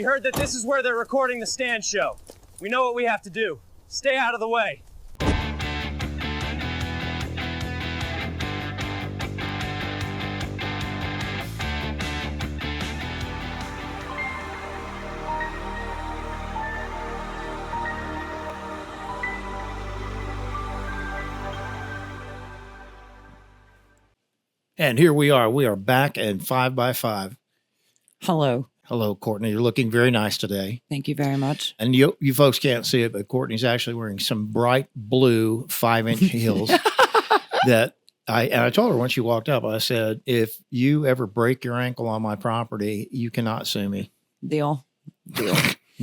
We heard that this is where they're recording the stand show. We know what we have to do. Stay out of the way. And here we are. We are back in 5 by 5. Hello. Hello, Courtney. You're looking very nice today. Thank you very much. And you folks can't see it, but Courtney's actually wearing some bright blue 5-inch heels that I told her when she walked up, I said, if you ever break your ankle on my property, you cannot sue me. Deal.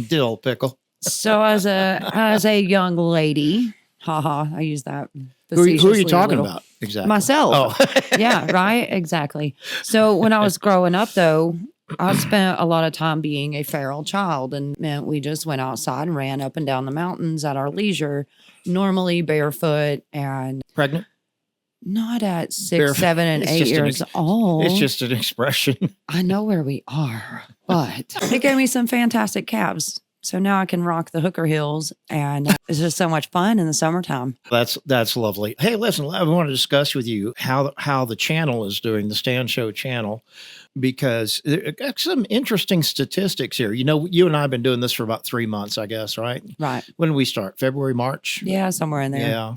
Dill pickle. So as a young lady, I use that. Who are you talking about? Exactly. Myself. Oh. Yeah, right. Exactly. So when I was growing up, though, I spent a lot of time being a feral child, and meant we just went outside and ran up and down the mountains at our leisure, normally barefoot and Pregnant? not at 6, 7, and 8 years old. It's just an expression. I know where we are, but it gave me some fantastic calves. So now I can rock the hooker heels, and it's just so much fun in the summertime. That's lovely. Hey, listen, I want to discuss with you how the channel is doing, the Stand Show channel, because there are some interesting statistics here. You know, you and I have been doing this for about 3 months, I guess, right? Right. When did we start? February, March? Yeah, somewhere in there. Yeah.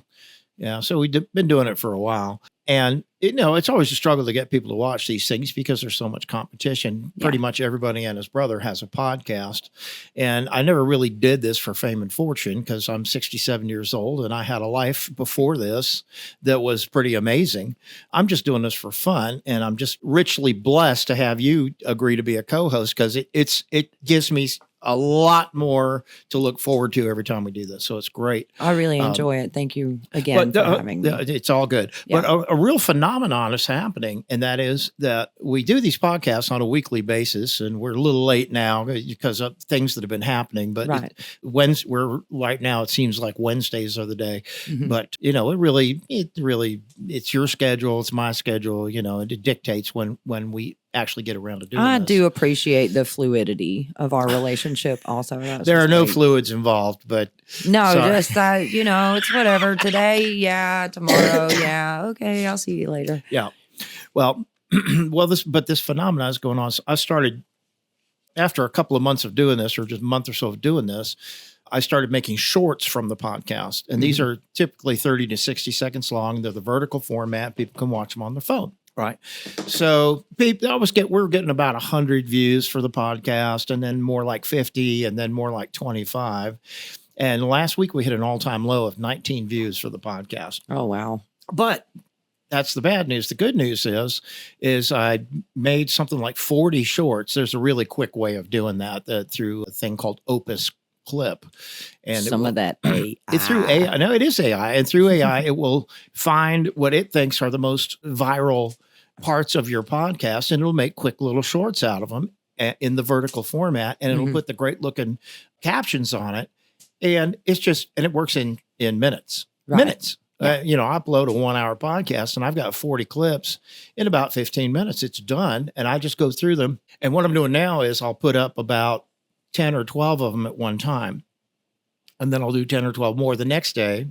Yeah. So we've been doing it for a while. And, it's always a struggle to get people to watch these things because there's so much competition. Yeah. Pretty much everybody and his brother has a podcast. And I never really did this for fame and fortune because I'm 67 years old and I had a life before this that was pretty amazing. I'm just doing this for fun. And I'm just richly blessed to have you agree to be a co-host because it gives me a lot more to look forward to every time we do this. So it's great. I really enjoy it. Thank you again for having me. It's all good. Yeah. But a real phenomenon is happening, and that is that we do these podcasts on a weekly basis, and we're a little late now because of things that have been happening. But Right. we're right now, it seems like Wednesdays are the day. Mhm. But, it's your schedule, it's my schedule, it dictates when we actually get around to doing I this. do appreciate the fluidity of our relationship also. There are no fluids involved, but No, sorry. just it's whatever. Today, yeah. Tomorrow, yeah. Okay, I'll see you later. Yeah. Well, this phenomenon is going on. So I started after a couple of months of doing this, or just a month or so of doing this, I started making shorts from the podcast. And these are typically 30 to 60 seconds long. They're the vertical format. People can watch them on their phone. Right. So we're getting about 100 views for the podcast, and then more like 50, and then more like 25. And last week we hit an all-time low of 19 views for the podcast. Oh, wow. But that's the bad news. The good news is I made something like 40 shorts. There's a really quick way of doing that through a thing called Opus Clip. And of that AI. It's through AI. No, it is AI. And through AI, it will find what it thinks are the most viral parts of your podcast, and it'll make quick little shorts out of them in the vertical format, and it'll put the great looking captions on it. And it works in minutes. Right. Minutes. Yeah. I upload a 1-hour podcast and I've got 40 clips in about 15 minutes. It's done. And I just go through them. And what I'm doing now is I'll put up about 10 or 12 of them at one time. And then I'll do 10 or 12 more the next day,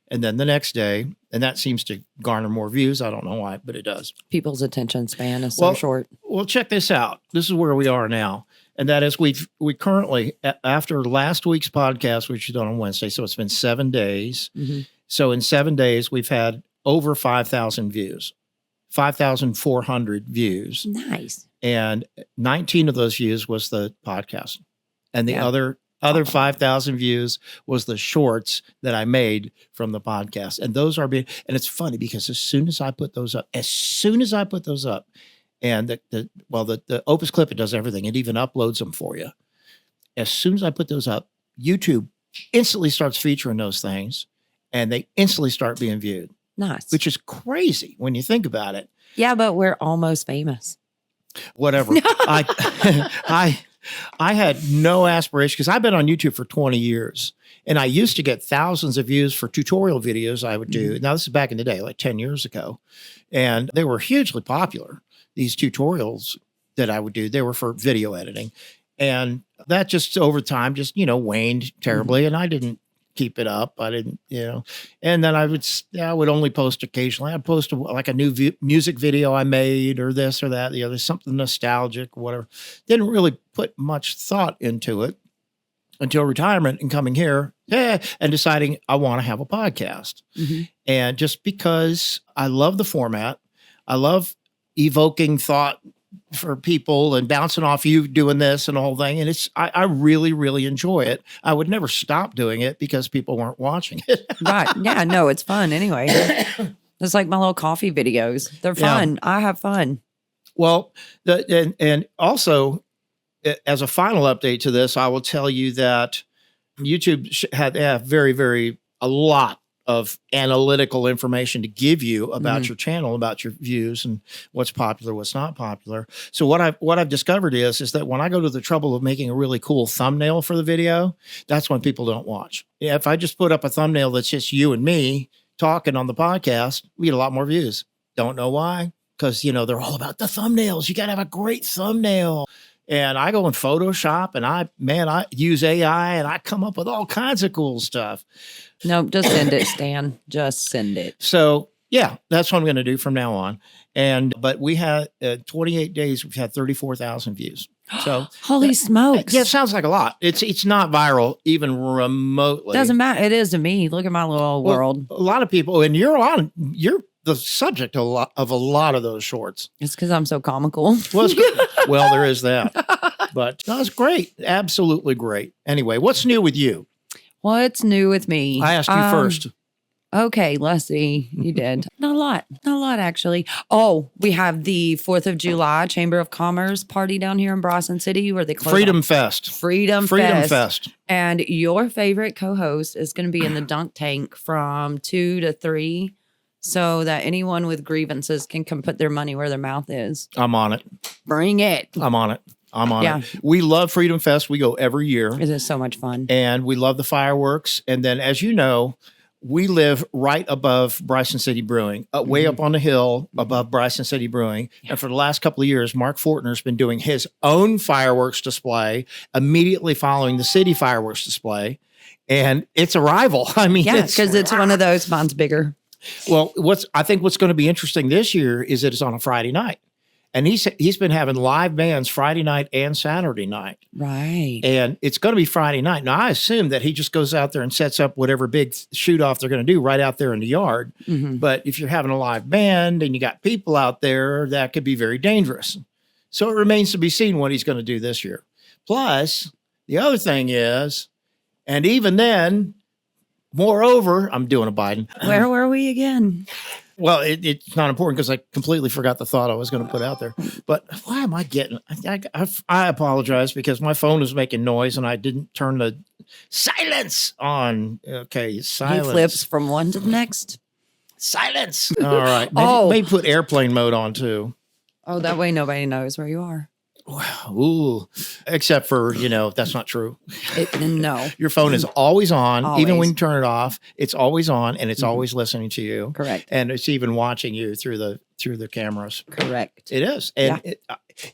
and then the next day. And that seems to garner more views. I don't know why, but it does. People's attention span is so short. Well, check this out. This is where we are now. And that is we currently, after last week's podcast, which is done on Wednesday, so it's been 7 days. Mm-hmm. So in 7 days, we've had over 5,000 views, 5,400 views. Nice. And 19 of those views was the podcast. And the other 5,000 views was the shorts that I made from the podcast. And those are and it's funny because as soon as I put those up, and the Opus Clip, it does everything. It even uploads them for you. As soon as I put those up, YouTube instantly starts featuring those things, and they instantly start being viewed. Nice. Which is crazy when you think about it. Yeah, but we're almost famous. Whatever. I had no aspiration because I've been on YouTube for 20 years, and I used to get thousands of views for tutorial videos I would do. Now, this is back in the day, like 10 years ago, and they were hugely popular. These tutorials that I would do, they were for video editing. And that just over time, just, waned terribly. And I didn't keep it up. I didn't, and then I would only post occasionally. I'd post like a new music video I made or this or that, the other, something nostalgic, whatever. Didn't really put much thought into it until retirement and coming here and deciding I want to have a podcast. And just because I love the format, I love evoking thought for people and bouncing off you doing this and the whole thing. And I really, really enjoy it. I would never stop doing it because people weren't watching it. Right. Yeah, no, it's fun anyway. It's like my little coffee videos. They're fun. I have fun. Well, and also as a final update to this, I will tell you that YouTube had a lot of analytical information to give you about your channel, about your views and what's popular, what's not popular. So what I've discovered is that when I go to the trouble of making a really cool thumbnail for the video, that's when people don't watch. If I just put up a thumbnail that's just you and me talking on the podcast, we get a lot more views. Don't know why, because they're all about the thumbnails. You got to have a great thumbnail. And I go in Photoshop and I use AI and I come up with all kinds of cool stuff. Nope, just send it, Stan. Just send it. So yeah, that's what I'm going to do from now on. But we had 28 days, we've had 34,000 views. So holy smokes. Yeah, it sounds like a lot. It's not viral even remotely. Doesn't matter. It is to me. Look at my little world. A lot of people, and you're the subject of a lot of those shorts. It's because I'm so comical. Well, there is that. But that was great. Absolutely great. Anyway, what's new with you? What's new with me? I asked you first. Okay, let's see. You did. Not a lot, actually. Oh, we have the 4th of July Chamber of Commerce party down here in Bryson City where they close Freedom Fest. Freedom Fest. And your favorite co-host is going to be in the dunk tank from 2 to 3 so that anyone with grievances can come put their money where their mouth is. I'm on it. Bring it. I'm on it. We love Freedom Fest. We go every year. It is so much fun. And we love the fireworks. And then, as you know, we live right above Bryson City Brewing, way up on the hill above Bryson City Brewing. Yeah. And for the last couple of years, Mark Fortner's been doing his own fireworks display immediately following the city fireworks display. And it's a rival. I mean, yeah, because it's one of those. Mine's bigger. Well, I think what's going to be interesting this year is that it's on a Friday night. And he's been having live bands Friday night and Saturday night. Right. And it's going to be Friday night. Now, I assume that he just goes out there and sets up whatever big shoot-off they're going to do right out there in the yard. But if you're having a live band and you got people out there, that could be very dangerous. So it remains to be seen what he's going to do this year. Plus, the other thing is, and even then, moreover, I'm doing a Biden. Where were we again? Well, it's not important because I completely forgot the thought I was going to put out there. But why am I getting? I apologize because my phone was making noise and I didn't turn the silence on. Okay, silence. He flips from one to the next. Silence. All right. Maybe put airplane mode on too. Oh, that way nobody knows where you are. Ooh, except for, that's not true. No. Your phone is always on. Always. Even when you turn it off, it's always on and it's always listening to you. Correct. And it's even watching you through the cameras. Correct. It is. And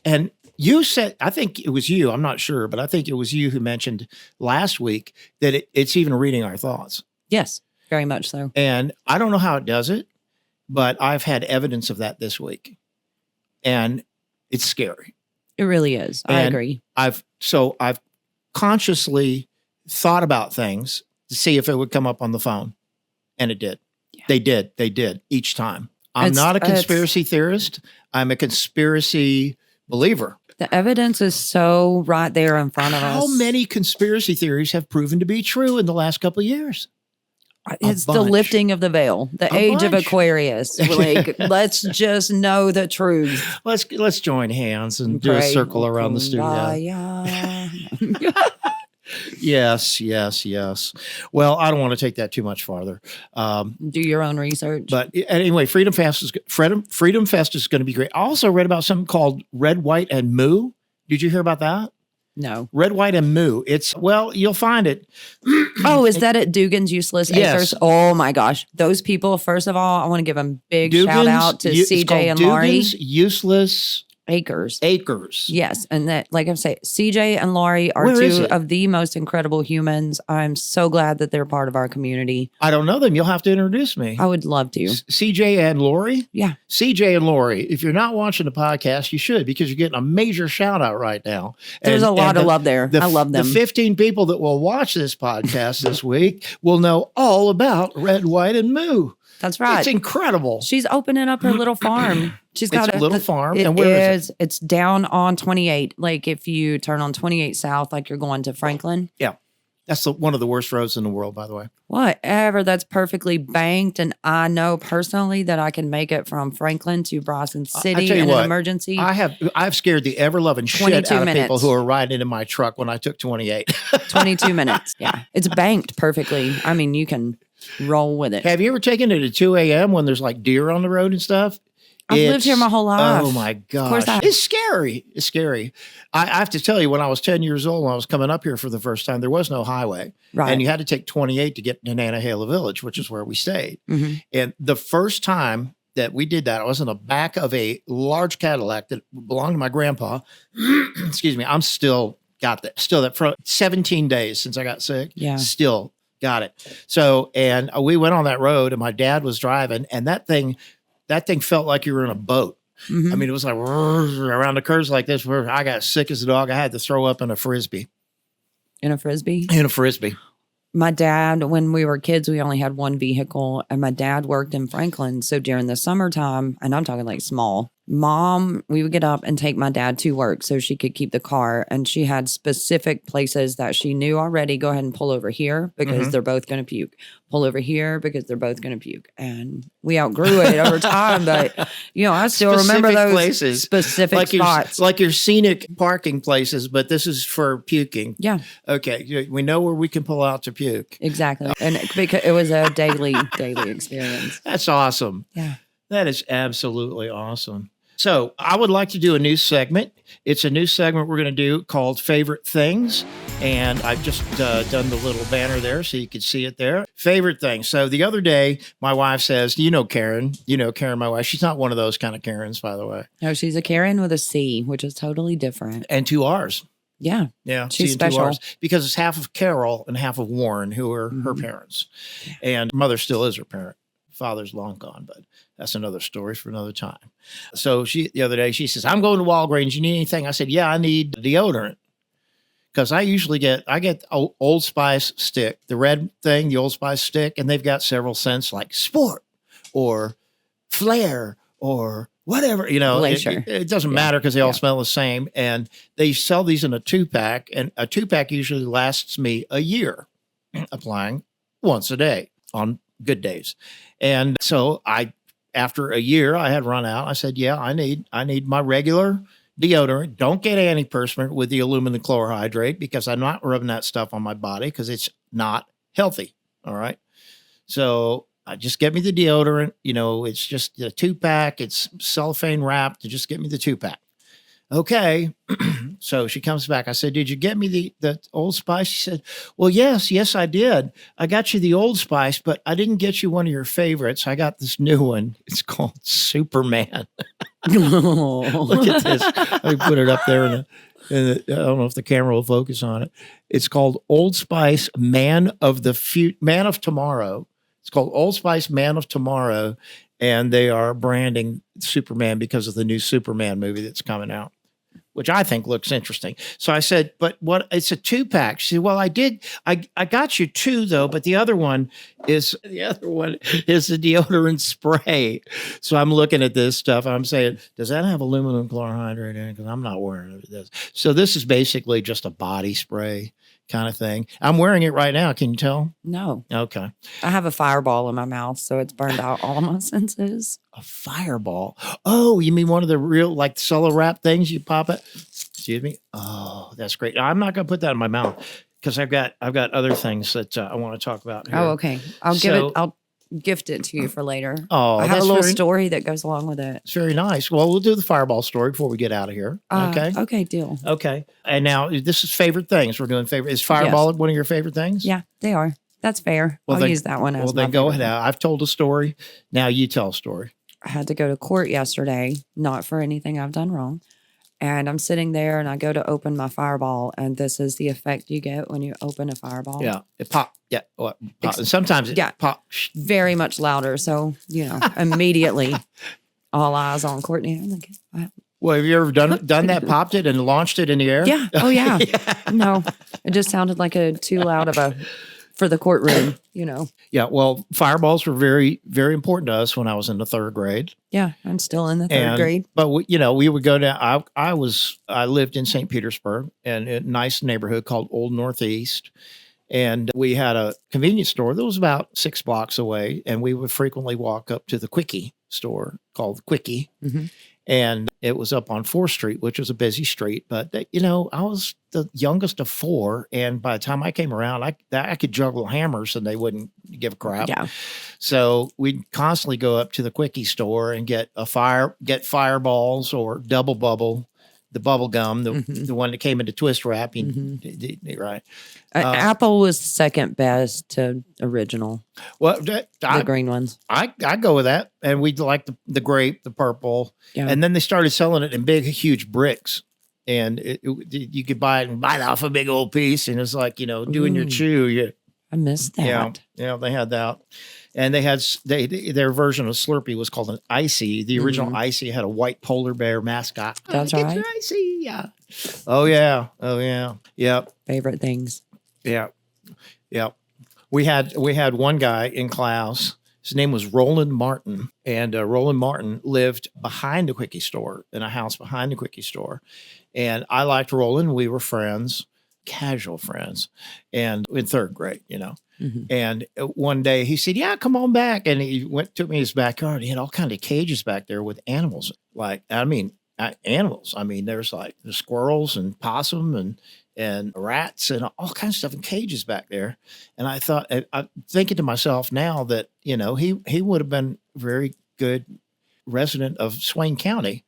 and you said, I think it was you, I'm not sure, but I think it was you who mentioned last week that it's even reading our thoughts. Yes, very much so. And I don't know how it does it, but I've had evidence of that this week. And it's scary. It really is. I agree. I've consciously thought about things to see if it would come up on the phone. And it did. Yeah. They did each time. I'm not a conspiracy theorist. I'm a conspiracy believer. The evidence is so right there in front of us. How many conspiracy theories have proven to be true in the last couple of years? It's the lifting of the veil, the age of Aquarius. Like, let's just know the truth. Let's join hands and do a circle around the studio. Yes. Well, I don't want to take that too much farther. Do your own research. But anyway, Freedom Fest is going to be great. I also read about something called Red, White, and Moo. Did you hear about that? No. Red, White, and Moo. You'll find it. Oh, is that at Dugan's Useless Acres? Yes. Oh my gosh. Those people, first of all, I want to give them big shout out to CJ and Laurie. Dugan's Useless Acres. Acres. Yes. And that, like I say, CJ and Laurie are Where is two it? of the most incredible humans. I'm so glad that they're part of our community. I don't know them. You'll have to introduce me. I would love to. CJ and Lori? Yeah. CJ and Lori, if you're not watching the podcast, you should, because you're getting a major shout out right now. There's a lot of love there. I love them. The 15 people that will watch this podcast this week will know all about Red, White, and Moo. That's right. It's incredible. She's opening up her little farm. She's got It's a little farm. And where is it? It's down on 28. Like if you turn on 28 South, like you're going to Franklin. Yeah. That's one of the worst roads in the world, by the way. Whatever. That's perfectly banked. And I know personally that I can make it from Franklin to Bryson City in an emergency. I've scared the ever-loving shit out of people who are riding in my truck when I took 28. 22 minutes. Yeah. It's banked perfectly. I mean, you can roll with it. Have you ever taken it at 2 a.m. when there's like deer on the road and stuff? I've lived here my whole life. Oh my gosh. It's scary. It's scary. I have to tell you, when I was 10 years old, when I was coming up here for the first time, there was no highway. Right. And you had to take 28 to get to Nantahala Village, which is where we stayed. Mm-hmm. And the first time that we did that, I was in the back of a large Cadillac that belonged to my grandpa. Excuse me. I'm still got that. Still that for 17 days since I got sick. Yeah. Still got it. So, and we went on that road and my dad was driving, and that thing felt like you were in a boat. Mm-hmm. I mean, it was like around the curves like this, where I got sick as a dog. I had to throw up in a Frisbee. In a Frisbee? In a Frisbee. My dad, when we were kids, we only had one vehicle, and my dad worked in Franklin. So during the summertime, and I'm talking like small, Mom, we would get up and take my dad to work so she could keep the car. And she had specific places that she knew already. Go ahead and pull over here because they're both going to puke. Pull over here because they're both going to puke. And we outgrew it over time. But, you know, I still remember those places, specific spots. Like your scenic parking places, but this is for puking. Yeah. Okay. We know where we can pull out to puke. Exactly. And because it was a daily experience. That's awesome. Yeah. That is absolutely awesome. So I would like to do a new segment. It's a new segment we're going to do called Favorite Things. And I've just done the little banner there so you can see it there. Favorite things. So the other day, my wife says, Karen, my wife. She's not one of those kind of Karens, by the way. No, she's a Karen with a C, which is totally different. And 2 R's. Yeah. Yeah. She's C and 2 special. R's, because it's half of Carol and half of Warren, who are her parents. And mother still is her parent. Father's long gone, but that's another story for another time. So the other day, she says, I'm going to Walgreens. You need anything? I said, yeah, I need deodorant. Because I get Old Spice stick, the red thing, the Old Spice stick, and they've got several scents like Sport or Flare or whatever, it doesn't matter because they all smell the same. And they sell these in a 2-pack, and a 2-pack usually lasts me a year, applying once a day on good days. And so after a year, I had run out. I said, yeah, I need my regular deodorant. Don't get antiperspirant with the aluminum chlorohydrate, because I'm not rubbing that stuff on my body because it's not healthy. All right. So I just get me the deodorant. It's just a 2-pack. It's cellophane wrapped. Just get me the 2-pack. Okay. So she comes back. I said, did you get me the Old Spice? She said, well, yes, I did. I got you the Old Spice, but I didn't get you one of your favorites. I got this new one. It's called Superman. Look at this. Let me put it up there. I don't know if the camera will focus on it. It's called Old Spice Man of Tomorrow. It's called Old Spice Man of Tomorrow. And they are branding Superman because of the new Superman movie that's coming out, which I think looks interesting. So I said, but what? It's a 2-pack. She said, well, I did. I got you 2 though, but the other one is the deodorant spray. So I'm looking at this stuff. I'm saying, does that have aluminum chlorohydrate in it? Because I'm not wearing this. So this is basically just a body spray kind of thing. I'm wearing it right now. Can you tell? No. Okay. I have a fireball in my mouth, so it's burned out all my senses. A fireball? Oh, you mean one of the real, like, cello wrap things you pop it? Excuse me? Oh, that's great. I'm not going to put that in my mouth because I've got other things that I want to talk about here. Oh, okay. I'll gift it to you for later. Oh, I have a little story that goes along with it. It's very nice. Well, we'll do the fireball story before we get out of here. Okay. Okay, deal. Okay. And now this is favorite things. We're doing favorite. Is fireball one of your favorite things? Yeah, they are. That's fair. Well, I'll use that one as well, then go ahead. I've told a story. Now you tell a story. I had to go to court yesterday, not for anything I've done wrong, And I'm sitting there and I go to open my Fireball, and this is the effect you get when you open a Fireball. Yeah. It pop. Yeah. Well, pop. And sometimes it pop. Very much louder. So, immediately all eyes on Courtney. I'm like, Well, have you ever done that, popped it and launched it in the air? yeah. Oh, yeah. No, it just sounded like too loud for the courtroom, Yeah. Well, fireballs were very, very important to us when I was in the 3rd grade. Yeah, I'm still in the 3rd grade. But we would go down. I lived in St. Petersburg in a nice neighborhood called Old Northeast. And we had a convenience store that was about 6 blocks away. And we would frequently walk up to the Quickie store called Quickie. Mm-hmm. And it was up on 4th Street, which was a busy street. But, I was the youngest of 4. And by the time I came around, I could juggle hammers and they wouldn't give a crap. Yeah. So we'd constantly go up to the Quickie store and get fireballs or double bubble, the bubble gum, the one that came into twist wrap. Right. Apple was second best to original. Well, The green ones. I go with that. And we'd like the grape, the purple. Yeah. And then they started selling it in big, huge bricks. And you could buy it and bite off a big old piece. And it's like, doing your chew. I missed that. Yeah, they had that. And they had their version of Slurpee was called an Icy. The original Icy had a white polar bear mascot. That's Get right. your Icy. Yeah. Oh, yeah. Yep. Favorite things. Yeah. We had one guy in class. His name was Roland Martin. And Roland Martin lived behind the Quickie store, in a house behind the Quickie store. And I liked Roland. We were friends, casual friends, and in 3rd grade, Mm-hmm. And one day he said, "Yeah, come on back." And he took me in his backyard. He had all kinds of cages back there with animals. Animals. There's like the squirrels and possum and rats and all kinds of stuff in cages back there. And I thought, I'm thinking to myself now that, he would have been a very good resident of Swain County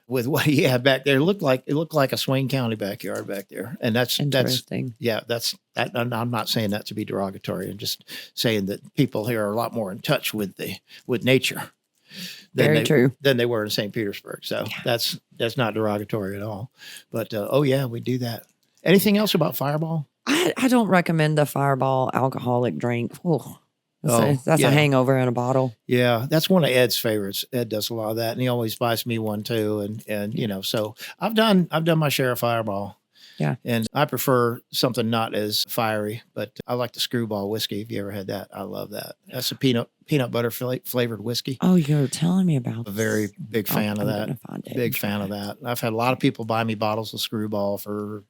with what he had back there. It looked like a Swain County backyard back there. And that's interesting. That's I'm not saying that to be derogatory. I'm just saying that people here are a lot more in touch with nature than they were in St. Petersburg. So that's not derogatory at all. But we do that. Anything else about Fireball? I don't recommend the Fireball alcoholic drink. That's a hangover in a bottle. Yeah, that's one of Ed's favorites. Ed does a lot of that, and he always buys me one too. And so I've done my share of Fireball. Yeah, and I prefer something not as fiery, but I like the Screwball whiskey. If you ever had that, I love that. That's a peanut butter flavored whiskey. Oh, you're telling me about. A very big fan of that. Big fan of that. I've had a lot of people buy me bottles of Screwball for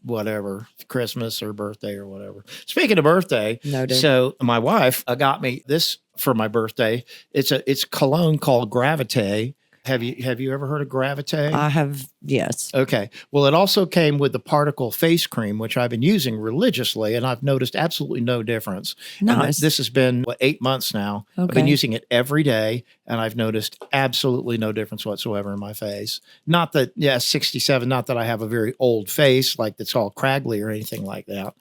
whatever, Christmas or birthday or whatever. Speaking of birthday, so my wife got me this for my birthday. It's cologne called Gravite. Have you ever heard of Gravite? I have, yes. Okay. Well, it also came with the particle face cream, which I've been using religiously, and I've noticed absolutely no difference. Nice. And this has been 8 months now. Okay. I've been using it every day, and I've noticed absolutely no difference whatsoever in my face. Not that, 67, not that I have a very old face, like that's all craggly or anything like that,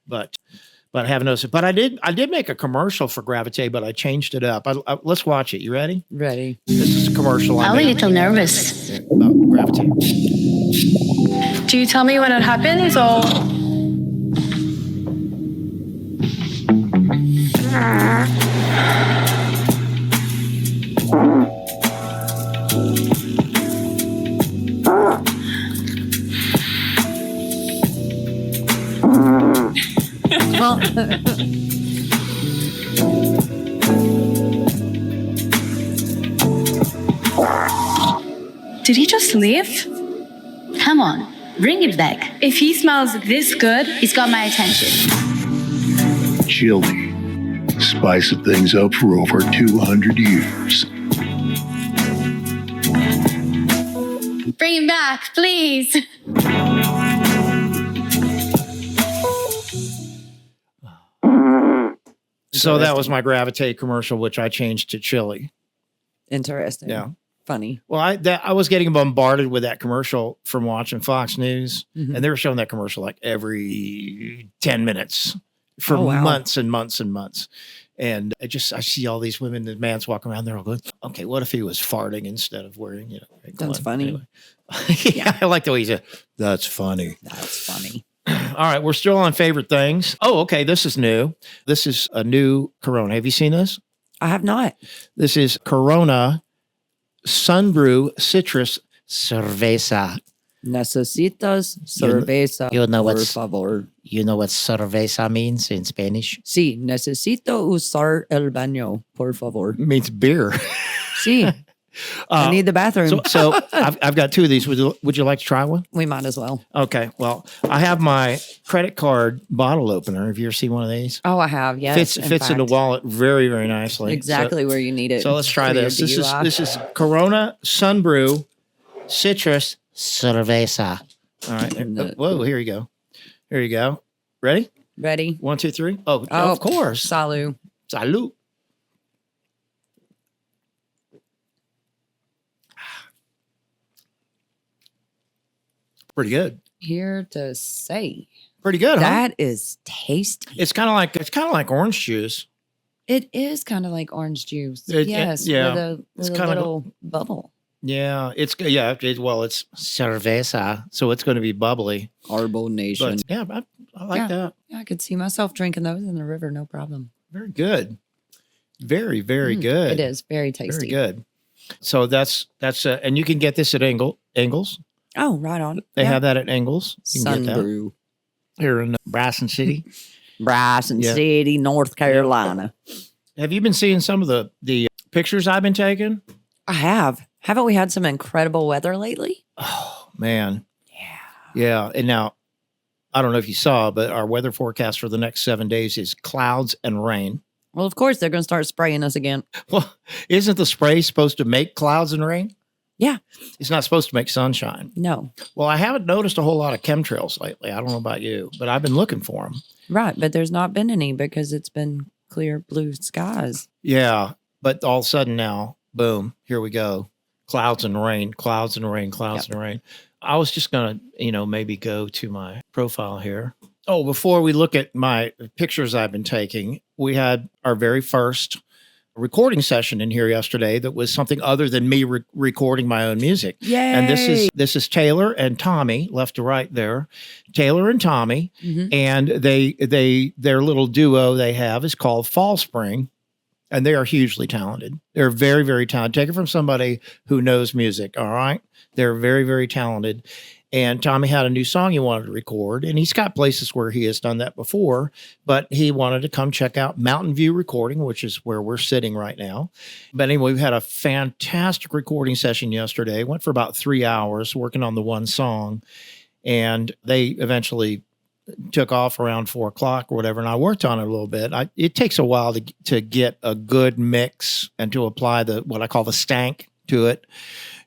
but I haven't noticed it. But I did make a commercial for Gravite, but I changed it up. Let's watch it. You ready? Ready. This is a commercial. I'm a little nervous. About Gravite. Do you tell me when it happens or? Well, did he just leave? Come on, bring it back. If he smells this good, He's got my attention. Chili, spice of things up for over 200 years. Bring him back, please. So that was my Gravite commercial, which I changed to chili. interesting. Yeah. Funny. Well, I was getting bombarded with that commercial from watching Fox News, and they were showing that commercial like every 10 minutes for months and months and months. And I see all these women and mans walking around there all going, okay, what if he was farting instead of wearing, That's funny. Yeah, I like the way he said, that's funny. That's funny. All right, we're still on favorite things. Oh, okay, this is new. This is a new Corona. Have you seen this? I have not. This is Corona Sunbrew Citrus Cerveza. Necesitas cerveza, you know por what's- favor. You know what cerveza means in Spanish? Sí, necesito usar el baño, por favor. It means beer. Sí, I need the bathroom. So I've got two of these. Would you like to try one? We might as well. Okay. Well, I have my credit card bottle opener. Have you ever seen one of these? Oh, I have. Yes. Fits in the wallet very, very nicely. Exactly where you need it. So let's try for your this. DUI. This is Corona Sunbrew Citrus Cerveza. All right. Whoa, here you go. Here you go. Ready? Ready? 1, 2, 3. Oh, Oh, of course. Salud. Salud. Pretty good. Here to say Pretty good, huh? that is tasty. It's kind of like orange juice. It is kind of like orange juice. Yes. yeah. With a kinda little bubble. Yeah, it's cerveza, so it's going to be bubbly. Carbonation. But yeah, I like that. Yeah, I could see myself drinking those in the river, no problem. Very good. Very, very good. It is very tasty. Very good. So that's and you can get this at Ingles. Oh, right on. They have that at Ingles. You can Sun get that Brew. here in Bryson City. Bryson Yeah. City, North Carolina. Have you been seeing some of the pictures I've been taking? I have. Haven't we had some incredible weather lately? Oh man. Yeah. And now I don't know if you saw, but our weather forecast for the next 7 days is clouds and rain. Well, of course, they're going to start spraying us again. Well, isn't the spray supposed to make clouds and rain? Yeah. It's not supposed to make sunshine. No. Well, I haven't noticed a whole lot of chemtrails lately. I don't know about you, but I've been looking for them. Right. But there's not been any because it's been clear blue skies. Yeah. But all of a sudden now, boom, here we go. Clouds and rain, clouds and rain, clouds and rain. I was just going to, maybe go to my profile here. Oh, before we look at my pictures I've been taking, we had our very first recording session in here yesterday that was something other than me recording my own music. Yay. And this is Taylor and Tommy, left to right there. Taylor and Tommy, and their little duo they have is called Fall Spring, and they are hugely talented. They're very, very talented. Take it from somebody who knows music, all right? They're very, very talented. And Tommy had a new song he wanted to record, and he's got places where he has done that before, but he wanted to come check out Mountain View Recording, which is where we're sitting right now. But anyway, we had a fantastic recording session yesterday. Went for about 3 hours working on the one song, and they eventually took off around 4 o'clock or whatever, and I worked on it a little bit. It takes a while to get a good mix and to apply what I call the stank to it,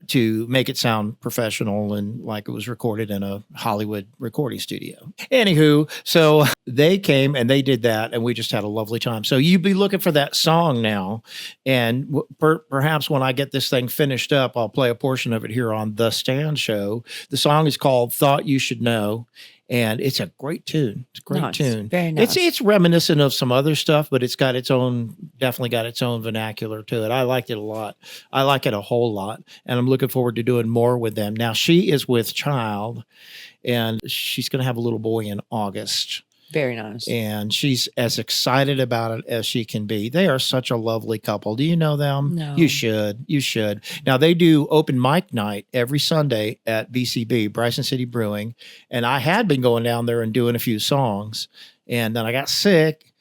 to make it sound professional and like it was recorded in a Hollywood recording studio. Anywho, so they came and they did that, and we just had a lovely time. So you'd be looking for that song now, and perhaps when I get this thing finished up, I'll play a portion of it here on The Stand Show. The song is called Thought You Should Know, and it's a great tune. It's a great tune. Very nice. It's reminiscent of some other stuff, but it's got definitely got its own vernacular to it. I liked it a lot. I like it a whole lot, and I'm looking forward to doing more with them. Now, she is with child, and she's going to have a little boy in August. Very nice. And she's as excited about it as she can be. They are such a lovely couple. Do you know them? No. You should. You should. Now, they do open mic night every Sunday at BCB, Bryson City Brewing. And I had been going down there and doing a few songs. And then I got sick.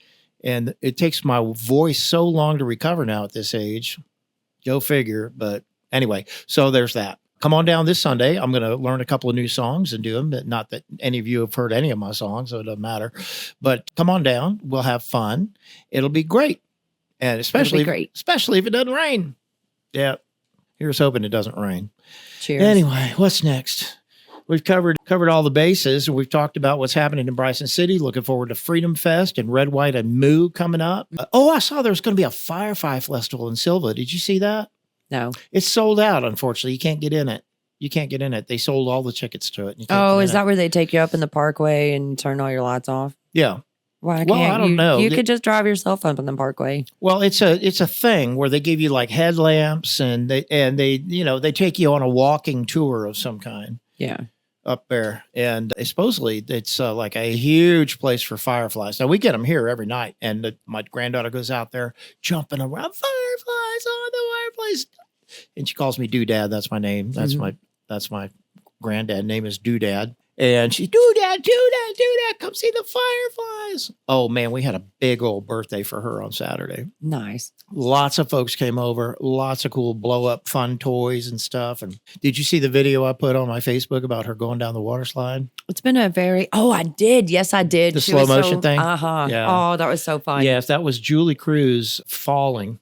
And it takes my voice so long to recover now at this age. Go figure. But anyway, so there's that. Come on down this Sunday. I'm going to learn a couple of new songs and do them. Not that any of you have heard any of my songs, so it doesn't matter. But come on down. We'll have fun. It'll be great. And especially if it doesn't rain. Yeah. Here's hoping it doesn't rain. Cheers. Anyway, what's next? We've covered all the bases. We've talked about what's happening in Bryson City. Looking forward to Freedom Fest and Red, White, and Moo coming up. I saw there was going to be a Firefly Festival in Silva. Did you see that? No. It's sold out, unfortunately. You can't get in it. They sold all the tickets to it. Oh, is that where they take you up in the parkway and turn all your lights off? Yeah. Why Well, can't I don't you? know. You could just drive yourself up on the parkway. Well, it's a thing where they give you like headlamps and they take you on a walking tour of some kind Yeah. up there. And supposedly it's like a huge place for fireflies. Now we get them here every night, and my granddaughter goes out there jumping around, fireflies on the fireplace, and she calls me Doodad. That's my name. That's my granddad name is Doodad. And she, Doodad, come see the fireflies. Oh, man, we had a big old birthday for her on Saturday. Nice. Lots of folks came over, lots of cool blow-up fun toys and stuff. And did you see the video I put on my Facebook about her going down the water slide? It's been a very, I did. Yes, I did. The She slow was motion thing? Uh-huh. Yeah. Oh, that was so fun. Yes, that was Julie Cruz falling.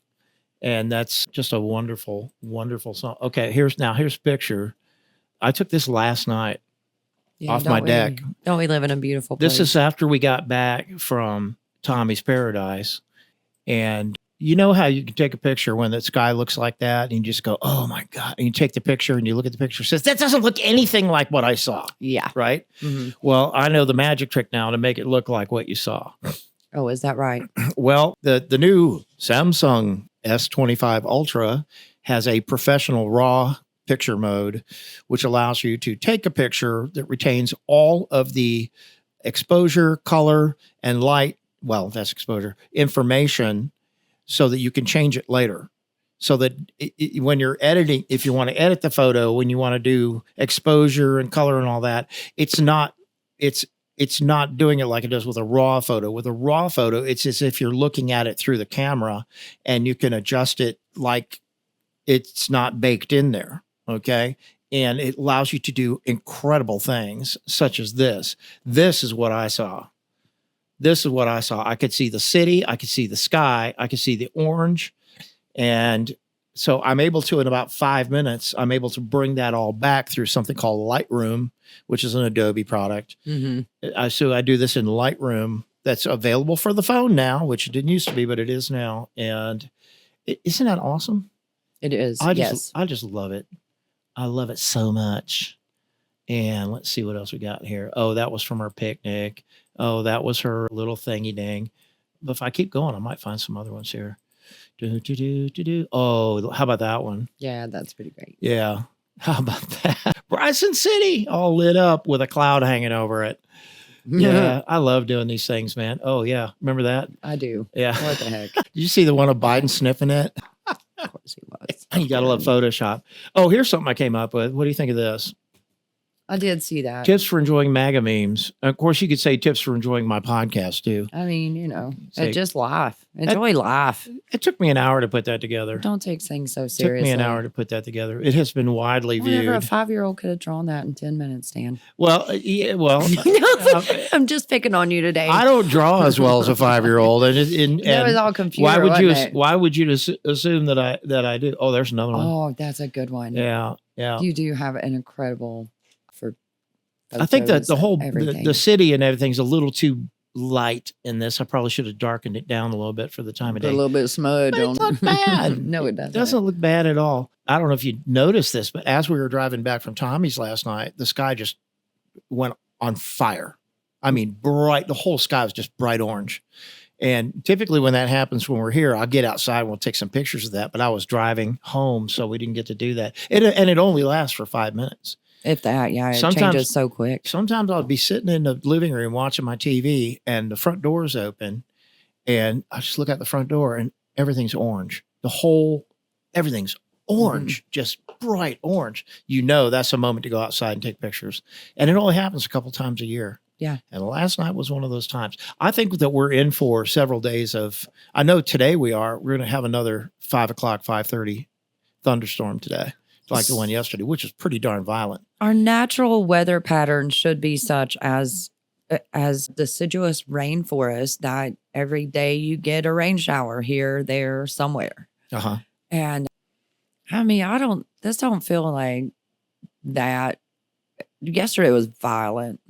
And that's just a wonderful, wonderful song. Okay, here's a picture. I took this last night. Yeah, off my deck. Don't we live in a beautiful place? This is after we got back from Tommy's Paradise. And you know how you can take a picture when the sky looks like that and you just go, oh my God. And you take the picture and you look at the picture, says, that doesn't look anything like what I saw. Yeah. Right? Mm-hmm. Well, I know the magic trick now to make it look like what you saw. Oh, is that right? Well, the new Samsung S25 Ultra has a professional RAW picture mode, which allows you to take a picture that retains all of the exposure, color, and light. Well, that's exposure information, so that you can change it later. So that when you're editing, if you want to edit the photo, when you want to do exposure and color and all that, it's not doing it like it does with a raw photo. With a raw photo, it's as if you're looking at it through the camera, and you can adjust it like it's not baked in there. Okay. And it allows you to do incredible things such as this. This is what I saw. I could see the city. I could see the sky. I could see the orange. And so I'm able to, in about 5 minutes, I'm able to bring that all back through something called Lightroom, which is an Adobe product. Mm-hmm. So I do this in Lightroom. That's available for the phone now, which it didn't used to be, but it is now. And isn't that awesome? It is. I just love it. I love it so much. And let's see what else we got here. Oh, that was from her picnic. Oh, that was her little thingy dang. But if I keep going, I might find some other ones here. Oh, how about that one? Yeah, that's pretty great. Yeah. How about that? Bryson City, all lit up with a cloud hanging over it. Yeah, I love doing these things, man. Oh, yeah. Remember that? I do. Yeah. What the heck? Did you see the one of Biden sniffing it? Of course he was. You got to love Photoshop. Oh, here's something I came up with. What do you think of this? I did see that. Tips for enjoying MAGA memes. Of course, you could say tips for enjoying my podcast, too. I mean, Say, just laugh. Enjoy life. It took me an hour to put that together. Don't take things so It seriously. took me an hour to put that together. It has been widely Whatever, a viewed. 5-year-old could have drawn that in 10 minutes, Dan. Well, yeah, well, I'm just picking on you today. I don't draw as well as a 5-year-old, and That was all computer, Why would you? wasn't it? Why would you assume that I do? Oh, there's another one. Oh, that's a good one. Yeah. You do have an incredible for. I think that the whole everything. the city and everything's a little too light in this. I probably should have darkened it down a little bit for the time of Put day. a little bit of smudge But on it's not bad. No, it It doesn't. doesn't look bad at all. I don't know if you noticed this, but as we were driving back from Tommy's last night, the sky just went on fire. I mean, bright. The whole sky was just bright orange. And typically when that happens when we're here, I'll get outside and we'll take some pictures of that. But I was driving home, so we didn't get to do that. And it only lasts for 5 minutes. If that, yeah, it Sometimes- changes so quick. Sometimes I'll be sitting in the living room watching my TV and the front door is open. And I just look out the front door and everything's orange. Everything's orange, just bright orange. You know, that's a moment to go outside and take pictures. And it only happens a couple times a year. Yeah. And last night was one of those times. I think that we're in for several days of, I know today we're going to have another 5 o'clock, 5:30 thunderstorm today, like the one yesterday, which is pretty darn violent. Our natural weather pattern should be such as deciduous rainforest that every day you get a rain shower here, there, somewhere. Uh-huh. And I mean, this don't feel like that. Yesterday was violent.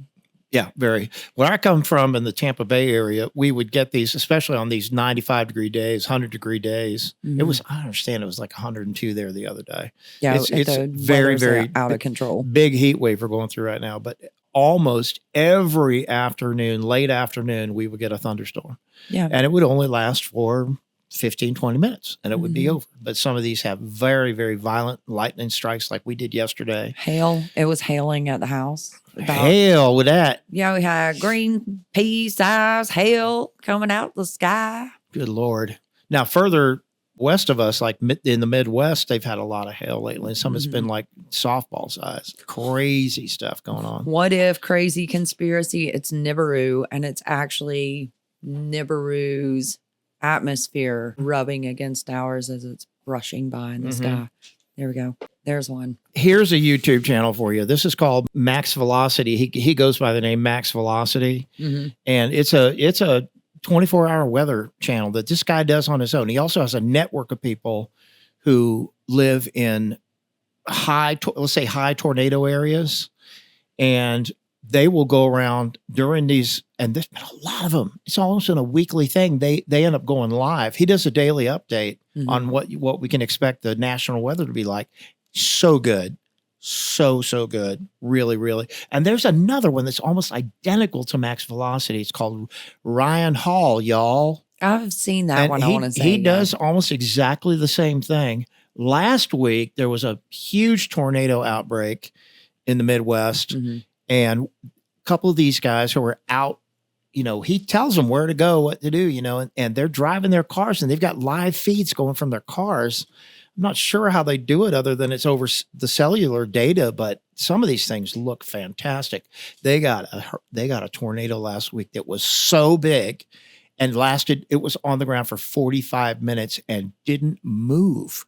Yeah, very. Where I come from in the Tampa Bay area, we would get these, especially on these 95-degree days, 100-degree days. Mhm. It was, I understand it was like 102 there the other day. Yeah, It's the very, weather's very out of control. big heat wave we're going through right now. But almost every afternoon, late afternoon, we would get a thunderstorm. Yeah. And it would only last for 15, 20 minutes and it would be over. But some of these have very, very violent lightning strikes like we did yesterday. Hail. It was hailing at the house. Hail with that. Yeah, we had green pea-sized hail coming out the sky. Good Lord. Now, further west of us, like in the Midwest, they've had a lot of hail lately. Some has been like softball size. Crazy stuff going on. What if crazy conspiracy? It's Nibiru, and it's actually Nibiru's atmosphere rubbing against ours as it's brushing by in the sky. There we go. There's one. Here's a YouTube channel for you. This is called Max Velocity. He goes by the name Max Velocity, and it's a 24-hour weather channel that this guy does on his own. He also has a network of people who live in let's say high tornado areas, and they will go around during these, and there's been a lot of them. It's almost in a weekly thing. They end up going live. He does a daily update on what we can expect the national weather to be like. So good. So good. Really, really. And there's another one that's almost identical to Max Velocity. It's called Ryan Hall, y'all. I've seen that one. I want to say he does almost exactly the same thing. Last week, there was a huge tornado outbreak in the Midwest. And a couple of these guys who are out, he tells them where to go, what to do, and they're driving their cars and they've got live feeds going from their cars. I'm not sure how they do it other than it's over the cellular data, but some of these things look fantastic. They got a tornado last week that was so big and it was on the ground for 45 minutes and didn't move.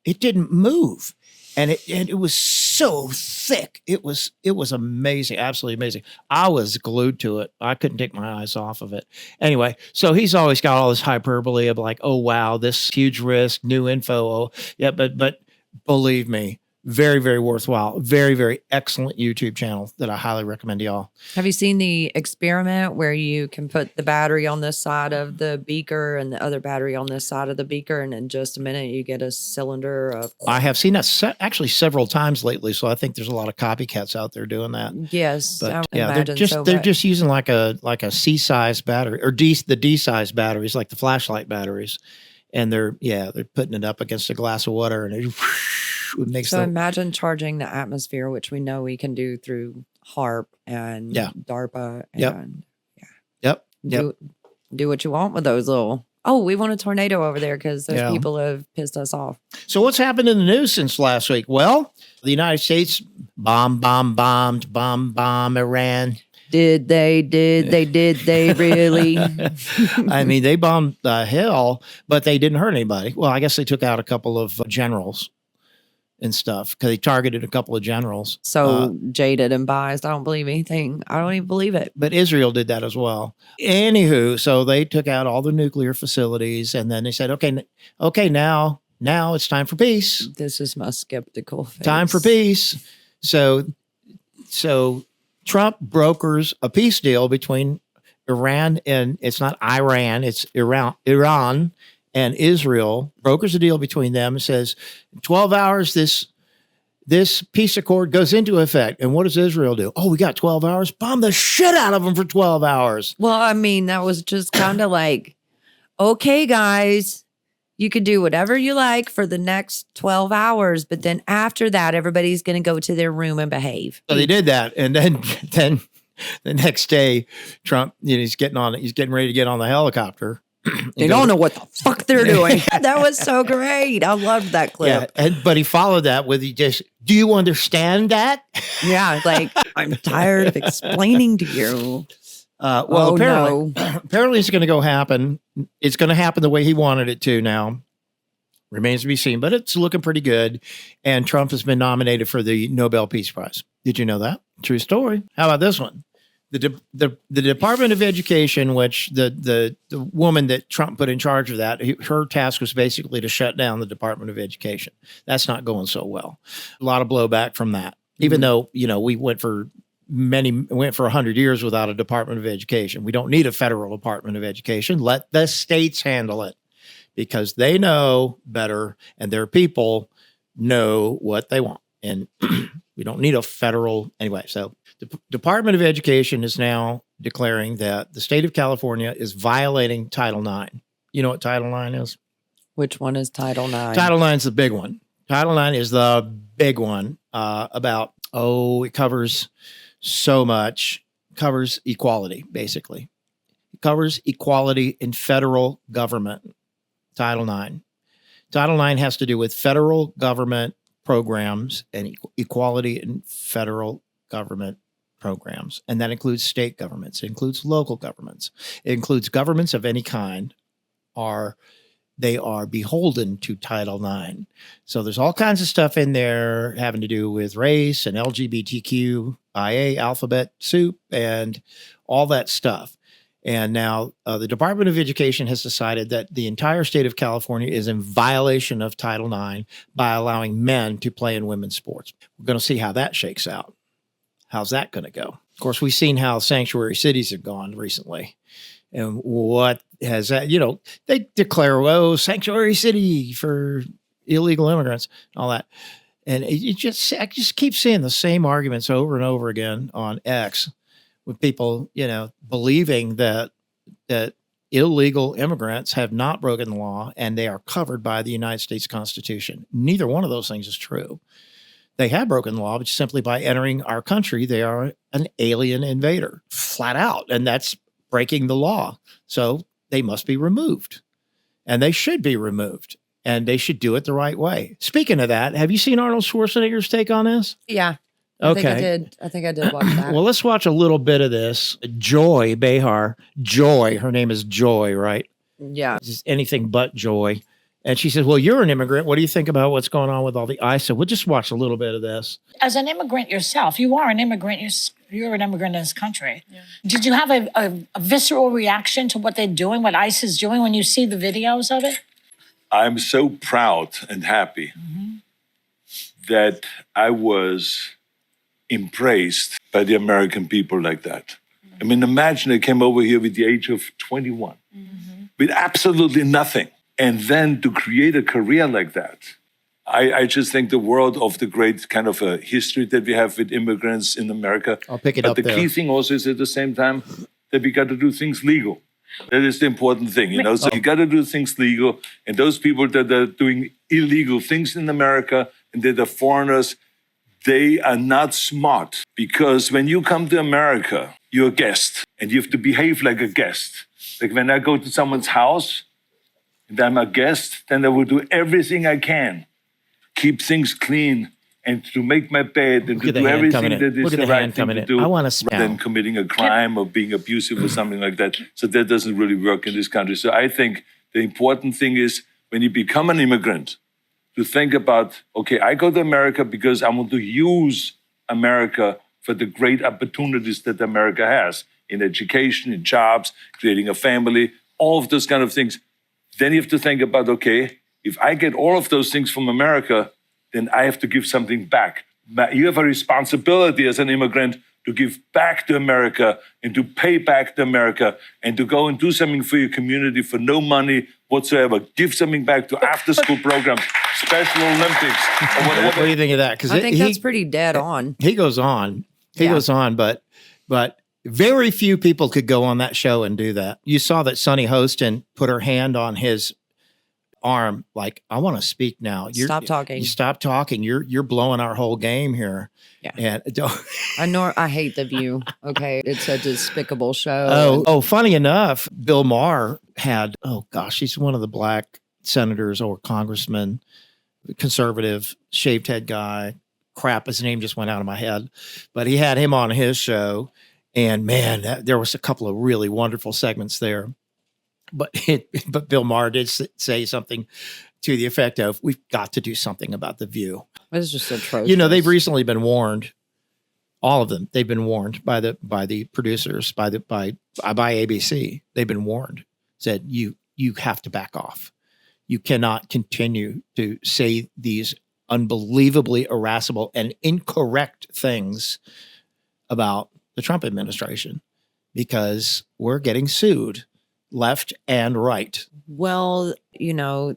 It didn't move. And it was so thick. It was amazing, absolutely amazing. I was glued to it. I couldn't take my eyes off of it. Anyway, so he's always got all this hyperbole of like, oh wow, this huge risk, new info. Oh, yeah, but believe me, very, very worthwhile. Very, very excellent YouTube channel that I highly recommend to y'all. Have you seen the experiment where you can put the battery on this side of the beaker and the other battery on this side of the beaker, and in just a minute you get a cylinder of... I have seen that actually several times lately, so I think there's a lot of copycats out there doing that. Yes, but yeah, they're just using like a C-size battery or the D-size batteries, like the flashlight batteries, and they're putting it up against a glass of water and it makes imagine charging the atmosphere, which we know we can do through HARP and DARPA. And do what you want with those little, we want a tornado over there because those people have pissed us off. So what's happened in the news since last week? Well, the United States bombed Iran. Did they really? I mean, they bombed the hell, but they didn't hurt anybody. Well, I guess they took out a couple of generals and stuff because they targeted a couple of generals. So jaded and biased. I don't believe anything. I don't even believe it. But Israel did that as well. Anywho, so they took out all the nuclear facilities and then they said, okay, now it's time for peace. This is my skeptical face. Time for peace. So Trump brokers a peace deal between Iran and it's not Iran, it's Iran and Israel, brokers a deal between them and says, 12 hours, this peace accord goes into effect. And what does Israel do? Oh, we got 12 hours? Bomb the shit out of them for 12 hours. Well, I mean, that was just kind of like, okay, guys, you could do whatever you like for the next 12 hours. But then after that, everybody's going to go to their room and behave. So they did that. And then the next day, Trump, he's getting ready to get on the helicopter. They don't know what the fuck they're doing. That was so great. I loved that clip. Yeah, but he followed that with do you understand that? Yeah, like, I'm tired of explaining to you. Apparently it's going to go happen. It's going to happen the way he wanted it to now. Remains to be seen, but it's looking pretty good. And Trump has been nominated for the Nobel Peace Prize. Did you know that? True story. How about this one? The Department of Education, which the woman that Trump put in charge of that, her task was basically to shut down the Department of Education. That's not going so well. A lot of blowback from that, even though, we went for 100 years without a Department of Education. We don't need a federal Department of Education. Let the states handle it because they know better and their people know what they want. And We don't need a federal anyway. So the Department of Education is now declaring that the state of California is violating Title IX. You know what Title IX is? Which one is Title IX? Title IX is the big one. Title IX is the big one it covers so much. Covers equality, basically. It covers equality in federal government. Title IX. Title IX has to do with federal government programs and equality in federal government programs. And that includes state governments. It includes local governments. It includes governments of any kind they are beholden to Title IX. So there's all kinds of stuff in there having to do with race and LGBTQIA alphabet soup and all that stuff. And now the Department of Education has decided that the entire state of California is in violation of Title IX by allowing men to play in women's sports. We're going to see how that shakes out. How's that going to go? Of course, we've seen how sanctuary cities have gone recently. And what has that, they declare, sanctuary city for illegal immigrants, all that. And I just keep seeing the same arguments over and over again on X with people, believing that illegal immigrants have not broken the law and they are covered by the United States Constitution. Neither one of those things is true. They have broken the law, but simply by entering our country, they are an alien invader, flat out. And that's breaking the law. So they must be removed. And they should be removed. And they should do it the right way. Speaking of that, have you seen Arnold Schwarzenegger's take on this? Yeah. Okay. I think I did watch that. Well, let's watch a little bit of this. Joy Behar. Joy. Her name is Joy, right? Yeah. Just anything but joy. And she says, well, you're an immigrant. What do you think about what's going on with all the ICE? So we'll just watch a little bit of this. As an immigrant yourself, you are an immigrant. You're an immigrant in this country. Yeah. Did you have a visceral reaction to what they're doing, what ICE is doing when you see the videos of it? I'm so proud and happy that I was embraced by the American people like that. I mean, imagine I came over here with the age of 21 with absolutely nothing. And then to create a career like that, I just think the world of the great kind of a history that we have with immigrants in America. I'll pick it but up the there. key thing also is at the same time that we got to do things legal. That is the important thing, So you got to do things legal. And those people that are doing illegal things in America and that are foreigners, they are not smart. Because when you come to America, you're a guest and you have to behave like a guest. Like when I go to someone's house, and I'm a guest, then I will do everything I can, keep things clean, and to make my bed, and to do everything that is the right thing to do, I want to rather than committing a crime or being abusive or something like that. So that doesn't really work in this country. So I think the important thing is when you become an immigrant, to think about, okay, I go to America because I want to use America for the great opportunities that America has in education, in jobs, creating a family, all of those kind of things. Then you have to think about, okay, if I get all of those things from America, then I have to give something back. You have a responsibility as an immigrant to give back to America and to pay back to America and to go and do something for your community for no money whatsoever. Give something back to after-school programs, Special Olympics, or whatever. What do you think of that? Because I think that's pretty dead on. He goes on. He goes on, but very few people could go on that show and do that. You saw that Sunny Hostin put her hand on his arm, like, I want to speak now. Stop talking. You stop talking. You're blowing our whole game here. Yeah. And I hate The View. Okay. It's a despicable show. Oh, funny enough, Bill Maher had, he's one of the black senators or congressmen, conservative, shaved head guy. Crap, his name just went out of my head. But he had him on his show. And man, there was a couple of really wonderful segments there. But Bill Maher did say something to the effect of, we've got to do something about The View. It's just atrocious. They've recently been warned. All of them. They've been warned by the producers, by ABC. They've been warned. Said, you have to back off. You cannot continue to say these unbelievably irascible and incorrect things about the Trump administration, because we're getting sued left and right. Well,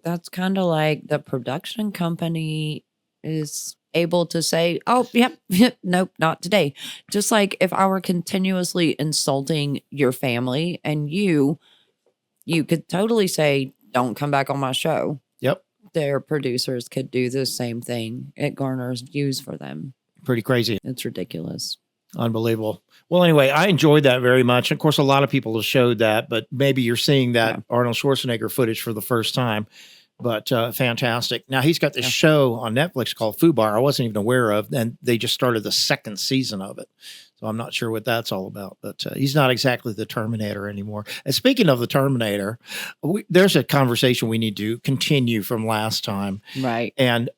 that's kind of like the production company is able to say, oh, yep, nope, not today. Just like if I were continuously insulting your family and you could totally say, don't come back on my show. Yep. Their producers could do the same thing. It garners views for them. Pretty crazy. It's ridiculous. Unbelievable. Well, anyway, I enjoyed that very much. Of course, a lot of people have showed that, but maybe you're seeing that Arnold Schwarzenegger footage for the first time. But fantastic. Now, he's got this show on Netflix called FUBAR I wasn't even aware of, and they just started the second season of it. So I'm not sure what that's all about, but he's not exactly the Terminator anymore. And speaking of the Terminator, there's a conversation we need to continue from last time. Right. And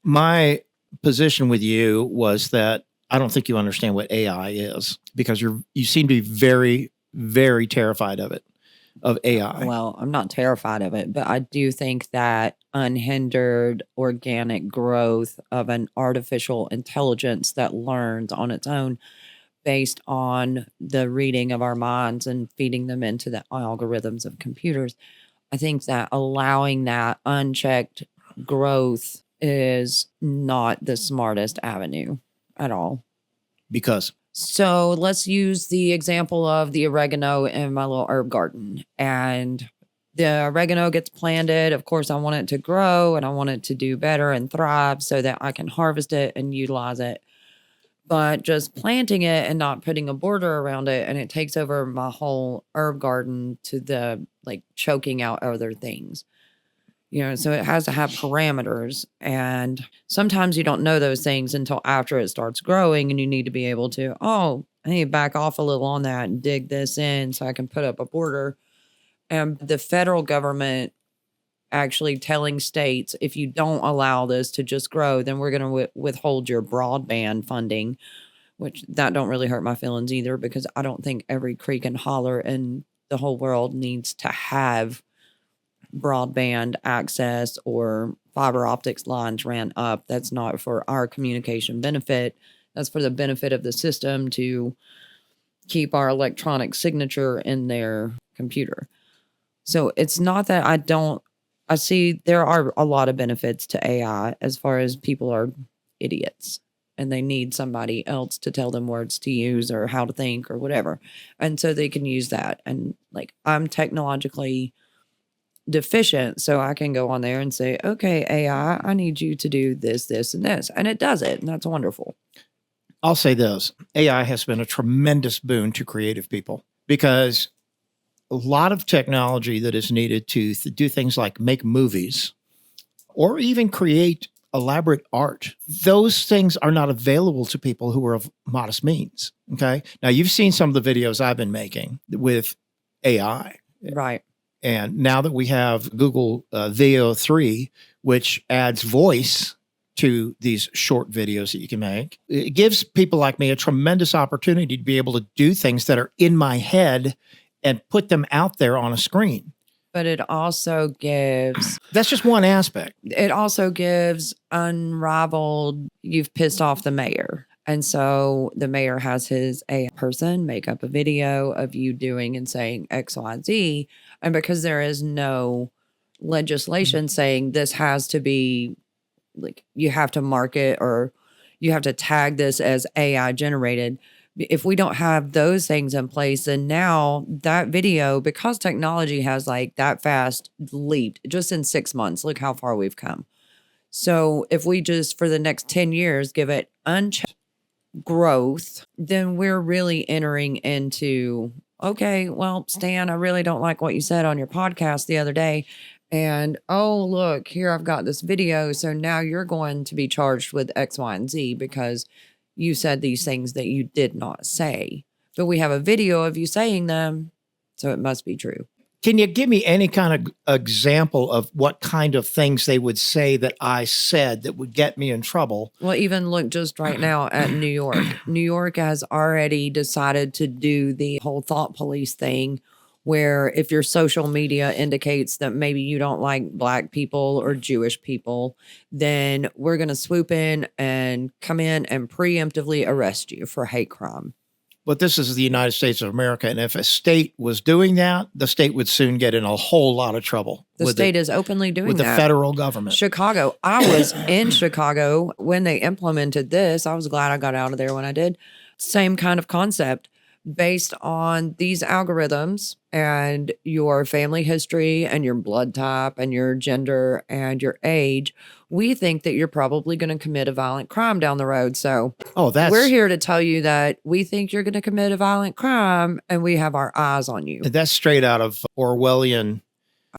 my position with you was that I don't think you understand what AI is, because you seem to be very, very terrified of AI. Well, I'm not terrified of it, but I do think that unhindered organic growth of an artificial intelligence that learns on its own based on the reading of our minds and feeding them into the algorithms of computers. I think that allowing that unchecked growth is not the smartest avenue at all. Because? So let's use the example of the oregano in my little herb garden. And the oregano gets planted. Of course, I want it to grow and I want it to do better and thrive so that I can harvest it and utilize it. But just planting it and not putting a border around it, and it takes over my whole herb garden to the like choking out other things. You know, so it has to have parameters. And sometimes you don't know those things until after it starts growing, and you need to be able to, I need to back off a little on that and dig this in so I can put up a border. And the federal government actually telling states, if you don't allow this to just grow, then we're going to withhold your broadband funding, which that don't really hurt my feelings either, because I don't think every creek and holler in the whole world needs to have broadband access or fiber optics lines ran up. That's not for our communication benefit. That's for the benefit of the system to keep our electronic signature in their computer. So it's not that I see there are a lot of benefits to AI as far as people are idiots and they need somebody else to tell them words to use or how to think or whatever. And so they can use that. And like, I'm technologically deficient, so I can go on there and say, okay, AI, I need you to do this, this, and this. And it does it. And that's wonderful. I'll say this. AI has been a tremendous boon to creative people, because a lot of technology that is needed to do things like make movies or even create elaborate art, those things are not available to people who are of modest means. Okay. Now, you've seen some of the videos I've been making with AI. Right. And now that we have Google Veo 3, which adds voice to these short videos that you can make, it gives people like me a tremendous opportunity to be able to do things that are in my head and put them out there on a screen. But it also gives... That's just one aspect. It also gives unrivaled, you've pissed off the mayor. And so the mayor has his AI person make up a video of you doing and saying X, Y, Z. And because there is no legislation saying this has to be, like, you have to mark it or you have to tag this as AI generated. If we don't have those things in place, then now that video, because technology has like that fast leaped just in 6 months, look how far we've come. So if we just for the next 10 years give it unchecked growth, then we're really entering into, okay, well, Stan, I really don't like what you said on your podcast the other day. And, oh, look, here I've got this video. So now you're going to be charged with X, Y, and Z because you said these things that you did not say, but we have a video of you saying them, so it must be true. Can you give me any kind of example of what kind of things they would say that I said that would get me in trouble? Well, even look just right now at New York. New York has already decided to do the whole thought police thing, where if your social media indicates that maybe you don't like Black people or Jewish people, then we're going to swoop in and come in and preemptively arrest you for hate crime. But this is the United States of America. And if a state was doing that, the state would soon get in a whole lot of trouble. The state is openly doing with that. the federal government. Chicago. I was in Chicago when they implemented this. I was glad I got out of there when I did. Same kind of concept based on these algorithms and your family history and your blood type and your gender and your age. We think that you're probably going to commit a violent crime down the road. So we're here to tell you that we think you're going to commit a violent crime and we have our eyes on you. That's straight out of Orwellian.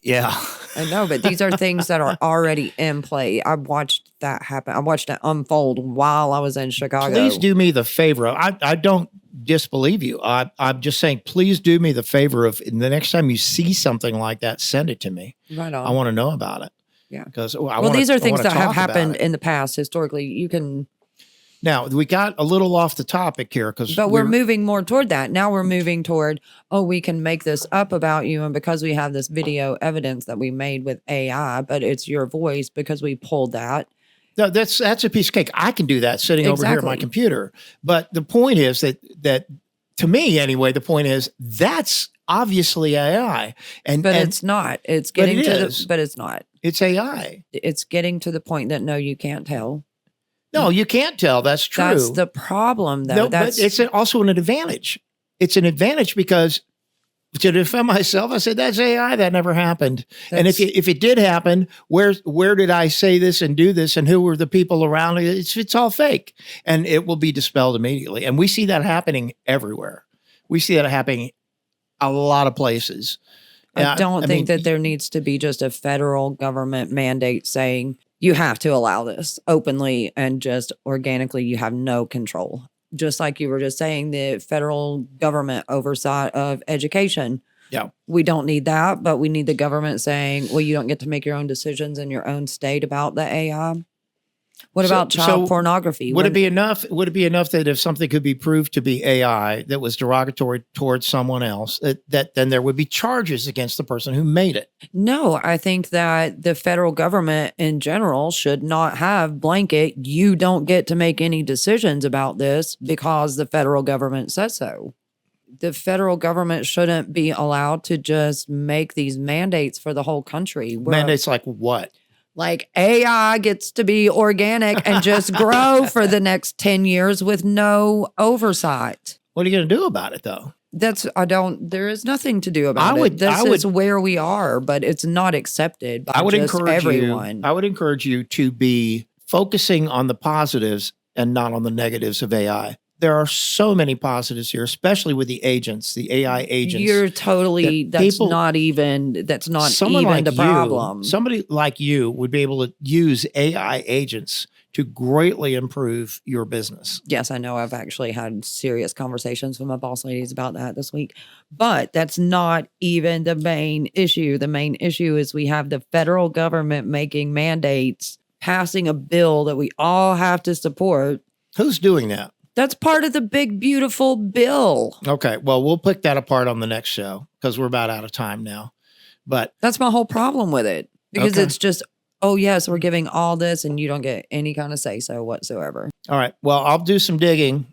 Yeah. I know, but these are things that are already in play. I watched that happen. I watched it unfold while I was in Chicago. Please do me the favor. I don't disbelieve you. I'm just saying, please do me the favor of the next time you see something like that, send it to me. Right on. I want to know about it. Yeah. Because these are things that have happened in the past historically. You can. Now, we got a little off the topic here but we're moving more toward that. Now we're moving toward, we can make this up about you. And because we have this video evidence that we made with AI, but it's your voice because we pulled that. No, that's a piece of cake. I can do that sitting over here at my computer. But the point is that to me anyway, the point is that's obviously AI. But it's not. It's getting but it's not. It's AI. It's getting to the point that no, you can't tell. No, you can't tell. That's true. That's the problem, though. No, but it's also an advantage. It's an advantage because to defend myself, I said, that's AI. That never happened. And if it did happen, where did I say this and do this and who were the people around it? It's all fake. And it will be dispelled immediately. And we see that happening everywhere. We see that happening a lot of places. I don't think that there needs to be just a federal government mandate saying, you have to allow this openly and just organically. You have no control. Just like you were just saying, the federal government oversight of education. Yeah. We don't need that, but we need the government saying, well, you don't get to make your own decisions in your own state about the AI. What about child pornography? Would it be enough? Would it be enough that if something could be proved to be AI that was derogatory towards someone else, that then there would be charges against the person who made it? No, I think that the federal government in general should not have blanket. You don't get to make any decisions about this because the federal government says so. The federal government shouldn't be allowed to just make these mandates for the whole country. Mandates like what? Like AI gets to be organic and just grow for the next 10 years with no oversight. What are you going to do about it though? There is nothing to do about it. This is where we are, but it's not accepted by everyone. I would encourage you to be focusing on the positives and not on the negatives of AI. There are so many positives here, especially with the agents, the AI agents. You're totally, that's not even the problem. Somebody like you would be able to use AI agents to greatly improve your business. Yes, I know. I've actually had serious conversations with my boss ladies about that this week. But that's not even the main issue. The main issue is we have the federal government making mandates, passing a bill that we all have to support. Who's doing that? That's part of the big, beautiful bill. Okay. Well, we'll pick that apart on the next show because we're about out of time now. But that's my whole problem with it because it's just, oh, yes, we're giving all this and you don't get any kind of say-so whatsoever. All right. Well, I'll do some digging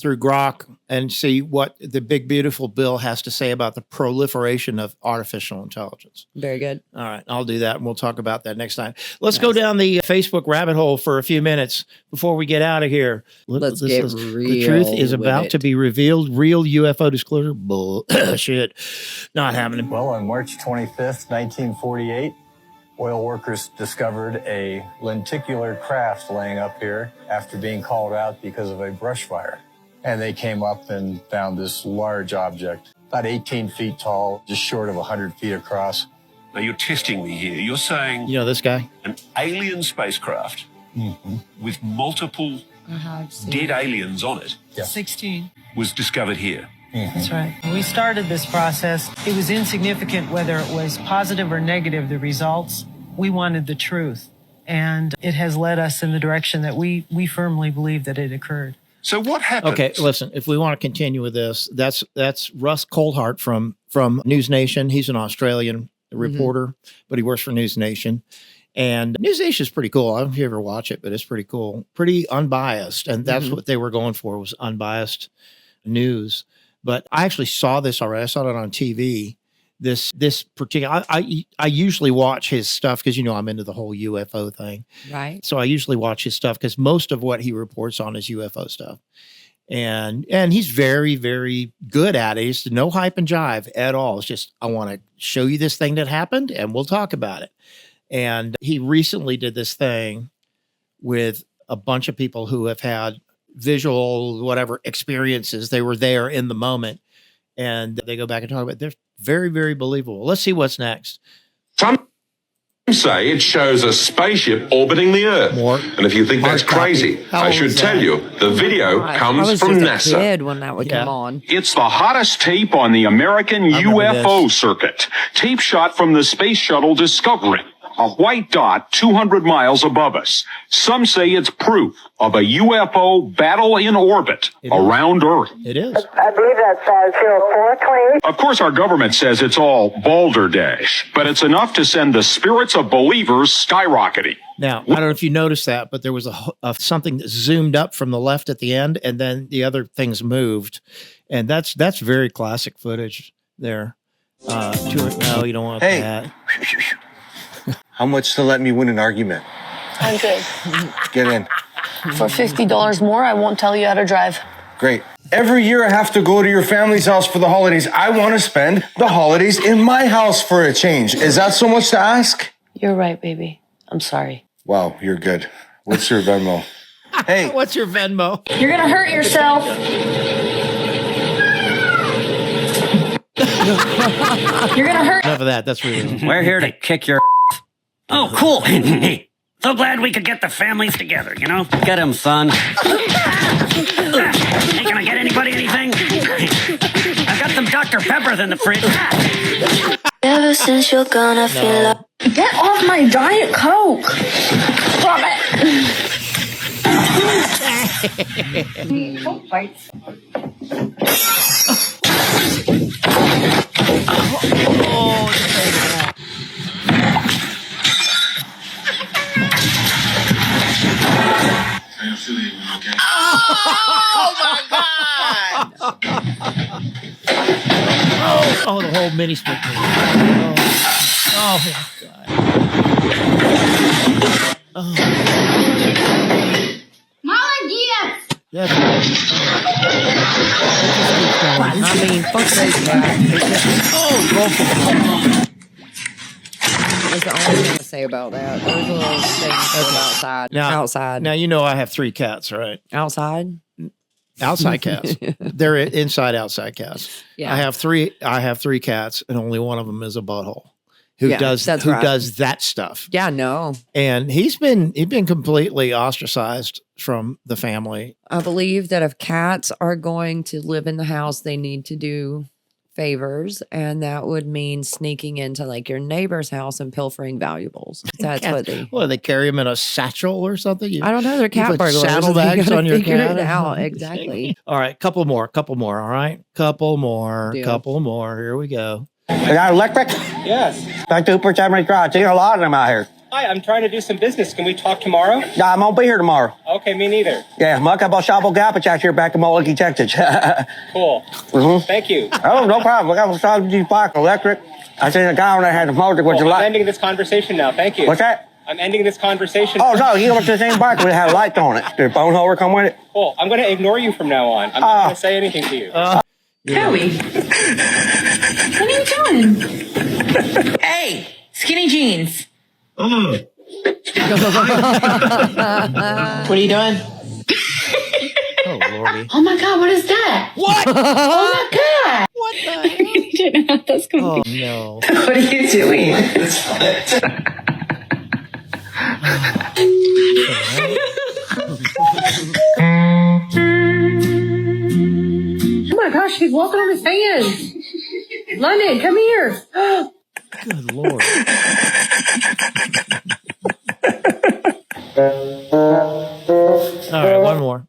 through Grok and see what the big, beautiful bill has to say about the proliferation of artificial intelligence. Very good. All right. I'll do that and we'll talk about that next time. Let's go down the Facebook rabbit hole for a few minutes before we get out of here. Let's get real. The truth is about to be revealed. Real UFO disclosure. Bullshit. Not happening. Well, on March 25th, 1948, oil workers discovered a lenticular craft laying up here after being called out because of a brush fire. And they came up and found this large object, about 18 feet tall, just short of 100 feet across. Now, you're testing me here. You're saying... You know this guy? An alien spacecraft with multiple dead aliens on it. Yeah. 16. Was discovered here. That's right. When we started this process, it was insignificant whether it was positive or negative, the results. We wanted the truth. And it has led us in the direction that we firmly believe that it occurred. So what happened? Okay, listen, if we want to continue with this, that's Russ Coulthart from News Nation. He's an Australian reporter, but he works for News Nation. And News Nation is pretty cool. I don't know if you ever watch it, but it's pretty cool. Pretty unbiased. And that's what they were going for, was unbiased news. But I actually saw this already. I saw it on TV. This particular, I usually watch his stuff because, I'm into the whole UFO thing. Right. So I usually watch his stuff because most of what he reports on is UFO stuff. And he's very, very good at it. It's no hype and jive at all. It's just, I want to show you this thing that happened and we'll talk about it. And he recently did this thing with a bunch of people who have had visual, whatever experiences. They were there in the moment and they go back and talk about it. They're very, very believable. Let's see what's next. Some say it shows a spaceship orbiting the Earth. And if you think that's crazy, I should tell you, the video comes from NASA. I was a kid when that would come on. It's the hottest tape on the American UFO circuit. Tape shot from the Space Shuttle Discovery. A white dot 200 miles above us. Some say it's proof of a UFO battle in orbit around Earth. It is. I believe that's 0420. Of course, our government says it's all balderdash, but it's enough to send the spirits of believers skyrocketing. Now, I don't know if you noticed that, but there was a something that zoomed up from the left at the end, and then the other things moved. And that's very classic footage there. No, you don't want that. How much to let me win an argument? 100. Get in. For $50 more, I won't tell you how to drive. Great. Every year I have to go to your family's house for the holidays. I want to spend the holidays in my house for a change. Is that so much to ask? You're right, baby. I'm sorry. Wow, you're good. What's your Venmo? Hey. What's your Venmo? You're going to hurt yourself. You're going to hurt. Enough of that. That's really. We're here to kick your. Oh, cool. So glad we could get the families together, Get him, son. Ain't gonna get anybody anything? I've got some Dr. Peppers in the fridge. Ever since you're gonna feel like. Get off my Diet Coke. Stop it. Oh my God! Oh, the whole mini split. Oh my God! Oh. Yes. I mean, fuck those guys. Oh, That's the only thing to say about that. Those little things outside. Outside. Now I have 3 cats, right? Outside? Outside cats. They're inside outside cats. Yeah. I have 3 cats, and only one of them is a butthole. Who does that stuff? Yeah, no. And he's been completely ostracized from the family. I believe that if cats are going to live in the house, they need to do favors, and that would mean sneaking into like your neighbor's house and pilfering valuables. That's what they. Well, they carry them in a satchel or something. I don't know. They're cat burglars. Saddlebags on your figure cat. it out exactly. All right, couple more. All right, couple more. Here we go. Is that electric? Yes. Like 2% my garage. There's a lot of them out here. Hi, I'm trying to do some business. Can we talk tomorrow? Yeah, I won't be here tomorrow. Okay, me neither. Yeah, makapag-sabog out here back in Milwaukee, Texas. Cool. Mm-hmm. Thank you. Oh, no problem. I got a park electric. I seen a guy when I had the motor with the I'm light. ending this conversation now. Thank you. What's that? I'm ending this conversation. Oh, no, you went to the same bike when it had lights on it. Did the phone holder come with it? Cool. I'm going to ignore you from now on. I'm not going to say anything to you. Joey, what are you doing? Hey, skinny jeans. What are you doing? Oh, Lordy. Oh my God, what is that? What? Oh my God. What the hell? You didn't know that's going to be. Oh, no. What are you doing? Oh my gosh, he's walking on his hands. London, come here. Good Lord. All right, one more.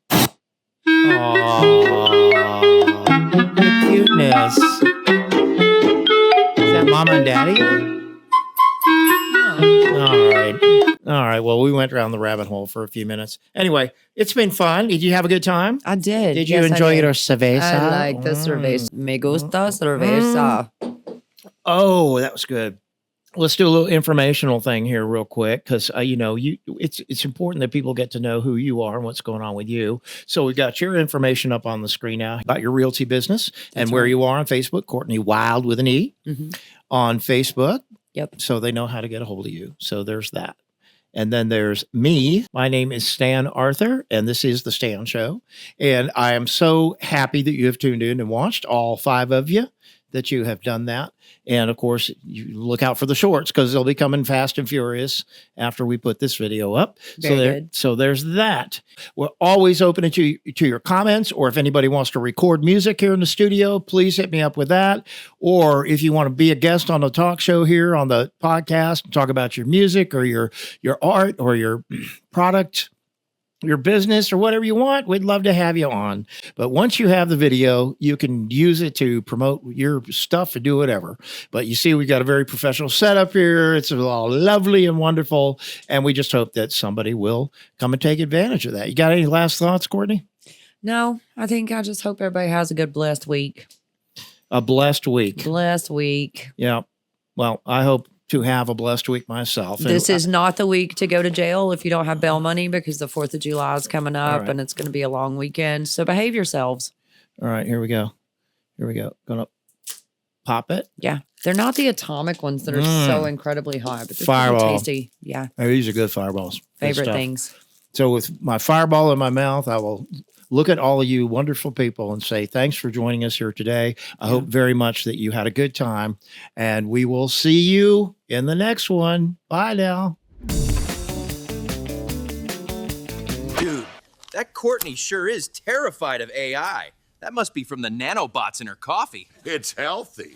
The cuteness. Is that Mama and Daddy? All right. Well, we went around the rabbit hole for a few minutes. Anyway, it's been fun. Did you have a good time? I did. Did you Yes, I enjoy did. your cerveza? I like the cerveza. Me gusta cerveza. Oh, that was good. Let's do a little informational thing here real quick because, it's important that people get to know who you are and what's going on with you. So we've got your information up on the screen now about your realty business and where you are on Facebook, Courtney Wilde with an E on Facebook. Yep. So they know how to get a hold of you. So there's that. And then there's me. My name is Stan Arthur, and this is The Stan Show. And I am so happy that you have tuned in and watched, all 5 of you, that you have done that. And of course, you look out for the shorts because they'll be coming fast and furious after we put this video up. So there's that. We're always open to your comments, or if anybody wants to record music here in the studio, please hit me up with that. Or if you want to be a guest on the talk show here on the podcast and talk about your music or your art or your product, your business, or whatever you want, we'd love to have you on. But once you have the video, you can use it to promote your stuff and do whatever. But you see, we've got a very professional setup here. It's all lovely and wonderful. And we just hope that somebody will come and take advantage of that. You got any last thoughts, Courtney? No, I just hope everybody has a good, blessed week. A blessed week. Blessed week. Yeah. Well, I hope to have a blessed week myself. This is not the week to go to jail if you don't have bail money, because the 4th of July is coming up and it's going to be a long weekend. So behave yourselves. All right, here we go. Gonna pop it. Yeah. They're not the atomic ones that are so incredibly hot, but they're Fireball. pretty tasty. Yeah. Oh, these are good fireballs. Good Favorite stuff. things. So with my fireball in my mouth, I will look at all of you wonderful people and say, thanks for joining us here today. I hope very much that you had a good time, and we will see you in the next one. Bye now. Dude, that Courtney sure is terrified of AI. That must be from the nanobots in her coffee. It's healthy.